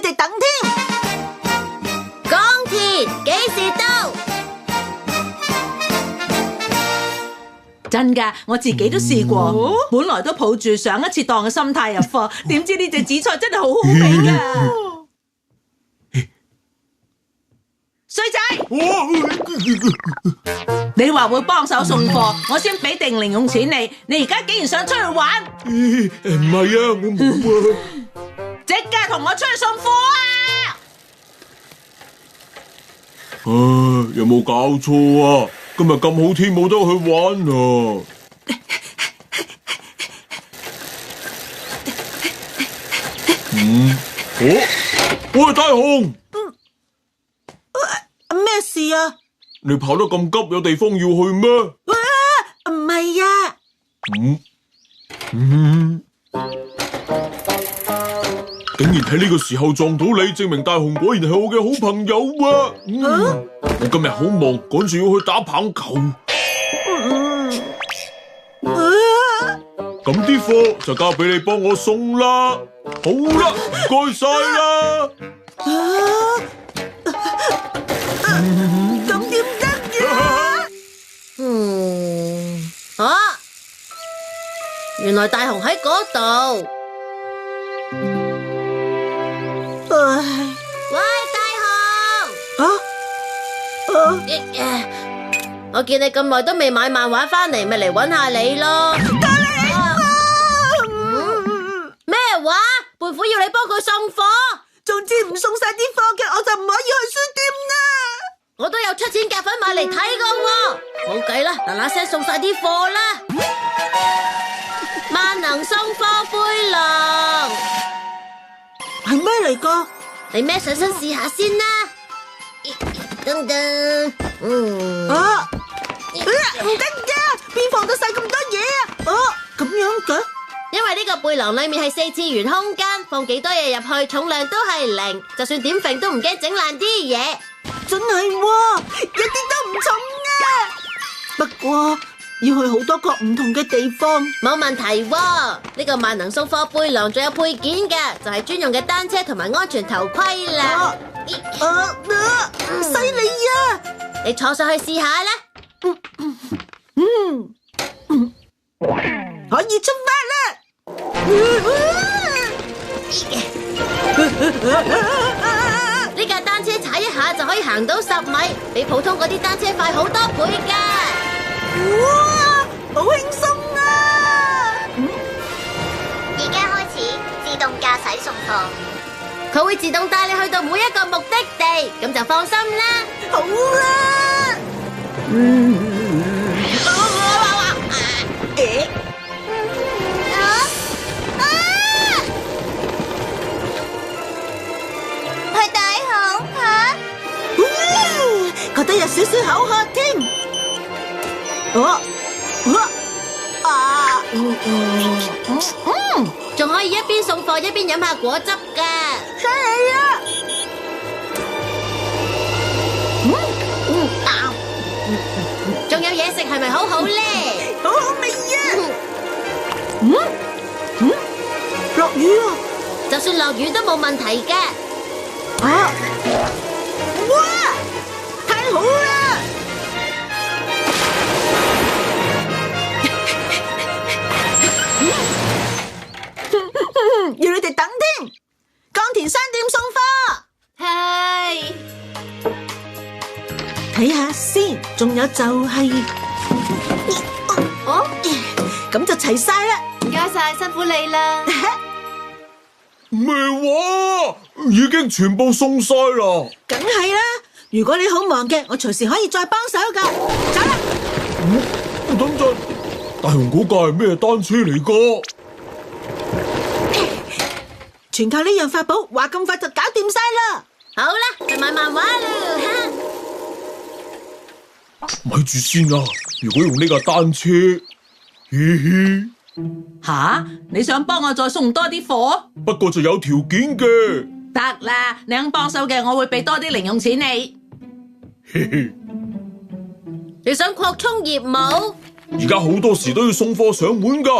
哋等添。江田幾時到？真㗎，我自己都試過，本來都抱住上一次當嘅心態入貨，點知呢隻紫菜真係好好味㗎。衰仔，你話會幫手送貨，我先俾定零用錢你，你而家竟然想出去玩？唔係啊，我冇啊。即刻同我出去送貨啊！有冇搞錯啊？今日咁好天，冇得去玩啊！喂，大雄，咩事啊？你跑得咁急，有地方要去咩？唔係啊。竟然喺呢個時候撞到你，證明大雄果然係我嘅好朋友啊！我今日好忙，趕住要去打棒球。咁啲貨就交俾你幫我送啦。好啦，唔該晒啦。咁點得嘅？原來大雄喺嗰度。喂，大雄！我見你咁耐都未買漫畫翻嚟，咪嚟搵下你咯。咩話？胖虎要你幫佢送貨？總之唔送晒啲貨嘅，我就唔可以去書店啦。我都有出錢夾份買嚟睇噶喎。冇計啦，嗱嗱聲送晒啲貨啦。萬能送貨背囊係咩嚟噶？你孭上身試下先啦。噔噔，唔得噶，邊放得晒咁多嘢啊？咁樣嘅？因為呢個背囊裏面係4次元空間，放幾多嘢入去，重量都係0，就算點揈都唔驚整爛啲嘢。真係喎，一啲都唔重啊！不過要去好多個唔同嘅地方，冇問題喎。呢個萬能送貨背囊仲有配件嘅，就係專用嘅單車同埋安全頭盔啦。犀利啊！你坐上去試下啦。可以出發啦！呢架單車踩一下就可以行到10米，比普通嗰啲單車快好多倍㗎。哇，好輕鬆啊！而家開始自動駕駛送貨，佢會自動帶你去到每一個目的地，咁就放心啦。好啦，去大雄吓？覺得有少少口渴添。仲可以一邊送貨一邊飲下果汁㗎。犀利啊！仲有嘢食係咪好好咧？好好味啊！落雨啊！就算落雨都冇問題㗎。哇！太好啦！要你哋等添，江田商店送貨。係。睇下先，仲有就係，咁就齊晒啦。唔該晒，辛苦你啦。咩話？已經全部送晒啦！梗係啦，如果你好忙嘅，我隨時可以再幫手噶。走啦！等陣，大雄嗰架係咩單車嚟噶？全靠呢樣法寶，話咁快就搞掂晒啦。好啦，去買漫畫啦。咪住先啊！如果用呢架單車，吓，你想幫我再送多啲貨？不過就有條件嘅。得啦，你肯幫手嘅，我會俾多啲零用錢你。你想擴充業務？而家好多時都要送貨上門噶，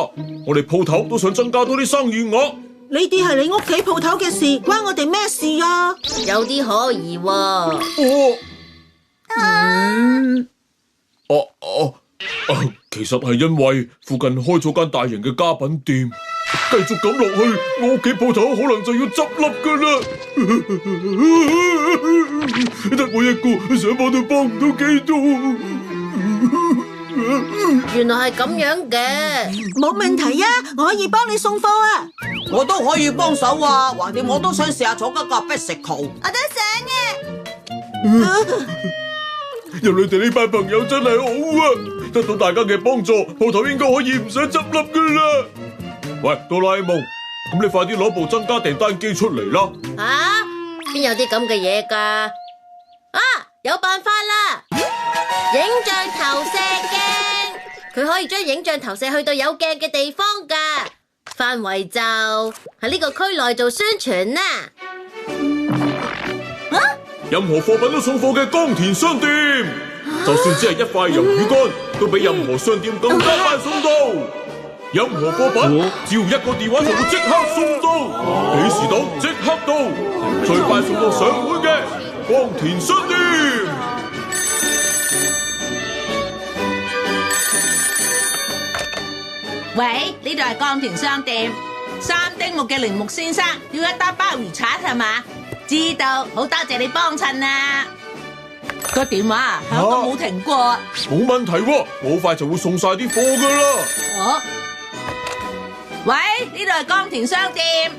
我哋鋪頭都想增加多啲生意額，呢啲係你屋企鋪頭嘅事，關我哋咩事啊？有啲可疑喎。其實係因為附近開咗間大型嘅家品店，繼續咁落去，我屋企鋪頭可能就要執笠噶啦。得我一個，想幫都幫唔到幾多。原來係咁樣嘅。冇問題啊，我可以幫你送貨啊。我都可以幫手啊，橫掂我都想試下坐嗰架 bicycle。我都想嘅。有你哋呢班朋友真係好啊！得到大家嘅幫助，鋪頭應該可以唔使執笠噶啦。喂，哆啦 A 夢，咁你快啲攞部增加訂單機出嚟啦！啊？邊有啲咁嘅嘢㗎？啊，有辦法啦！影像投射鏡，佢可以將影像投射去到有鏡嘅地方㗎，範圍就喺呢個區內做宣傳啦。任何貨品都送貨嘅江田商店，就算只係一塊魷魚乾，都比任何商店更加快送到。任何貨品只要一個電話就會即刻送到，幾時到即刻到，最快送到上門嘅江田商店。喂，呢度係江田商店，三丁目嘅鈴木先生要一打鮑魚刷係嘛？知道，好多謝你幫襯啊！個電話響都冇停過。冇問題喎，我好快就會送晒啲貨噶啦。哦，喂，呢度係江田商店。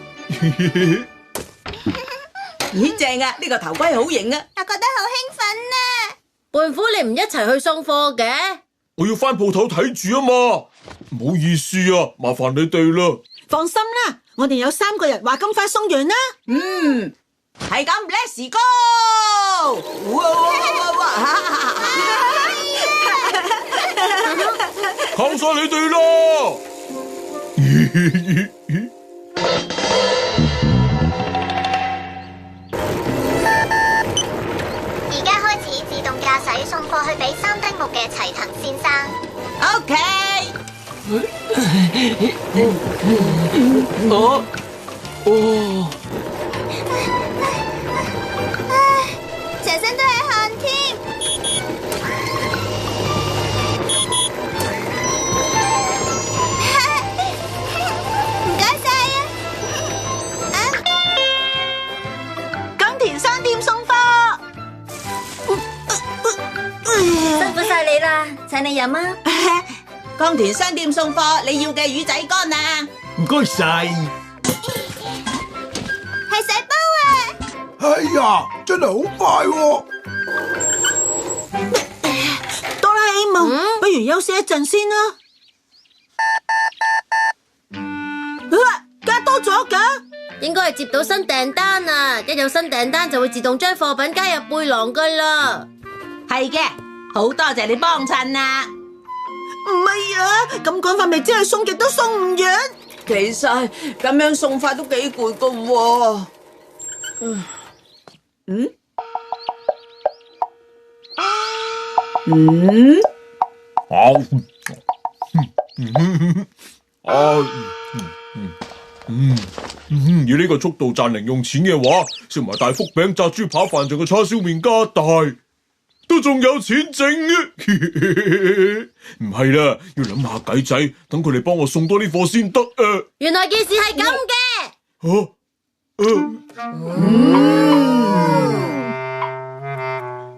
咦，正啊！呢個頭盔好型啊！我覺得好興奮啊！胖虎，你唔一齊去送貨嘅？我要翻鋪頭睇住啊嘛，唔好意思啊，麻煩你哋啦。放心啦，我哋有3個人話咁快送完啦。係咁 ，Let's go！ 靠晒你哋啦！而家開始自動駕駛送貨去俾三丁目嘅齊藤先生。OK。成身都係汗添。唔該晒啊！江田商店送貨。辛苦晒你啦，請你飲啊！江田商店送貨，你要嘅魚仔乾啊！唔該晒。係洗煲啊！哎呀，真係好快喎！哆啦 A 夢，不如休息一陣先啦。加多咗㗎？應該係接到新訂單啊！一有新訂單就會自動將貨品加入背囊㗎啦。係嘅，好多謝你幫襯啊！唔係啊，咁趕法咪真係送極都送唔完。其實咁樣送法都幾攰噶喎。以呢個速度賺零用錢嘅話，食埋大福餅、炸豬扒飯，仲有叉燒麵加大，都仲有錢剩啊！唔係啦，要諗下計仔，等佢哋幫我送多啲貨先得啊！原來件事係咁嘅。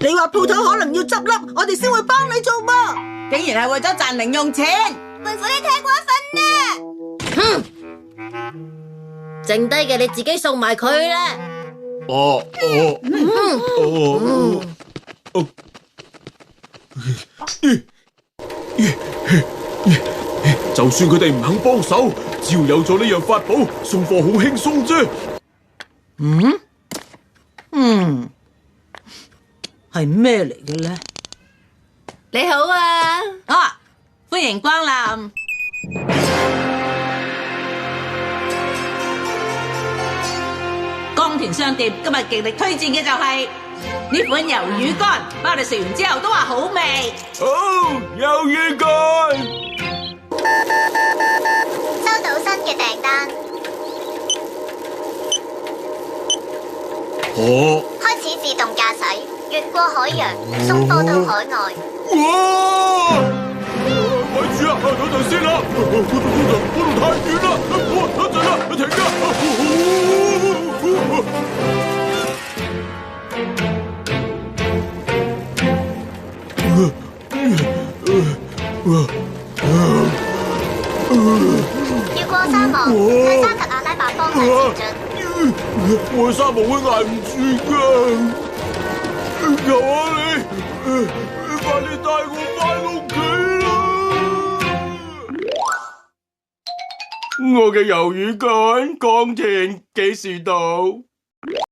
你話鋪頭可能要執笠，我哋先會幫你做噃。竟然係為咗賺零用錢，胖虎你太過分啦！剩低嘅你自己送埋佢啦。就算佢哋唔肯幫手，只要有咗呢樣法寶，送貨好輕鬆啫。係咩嚟嘅咧？你好啊！啊，歡迎光臨。江田商店今日極力推薦嘅就係呢款魷魚乾，包你食完之後都話好味。魷魚乾。收到新嘅訂單。開始自動駕駛，越過海洋，送貨到海外。哇！咪住啊，等陣先啦，嗰度太遠啦，等陣啦，停越過沙漠，向沙特阿拉伯方向前進。我沙漠會捱唔住㗎，求下你，快啲帶我返屋企啦！我嘅魷魚乾，江田幾時到？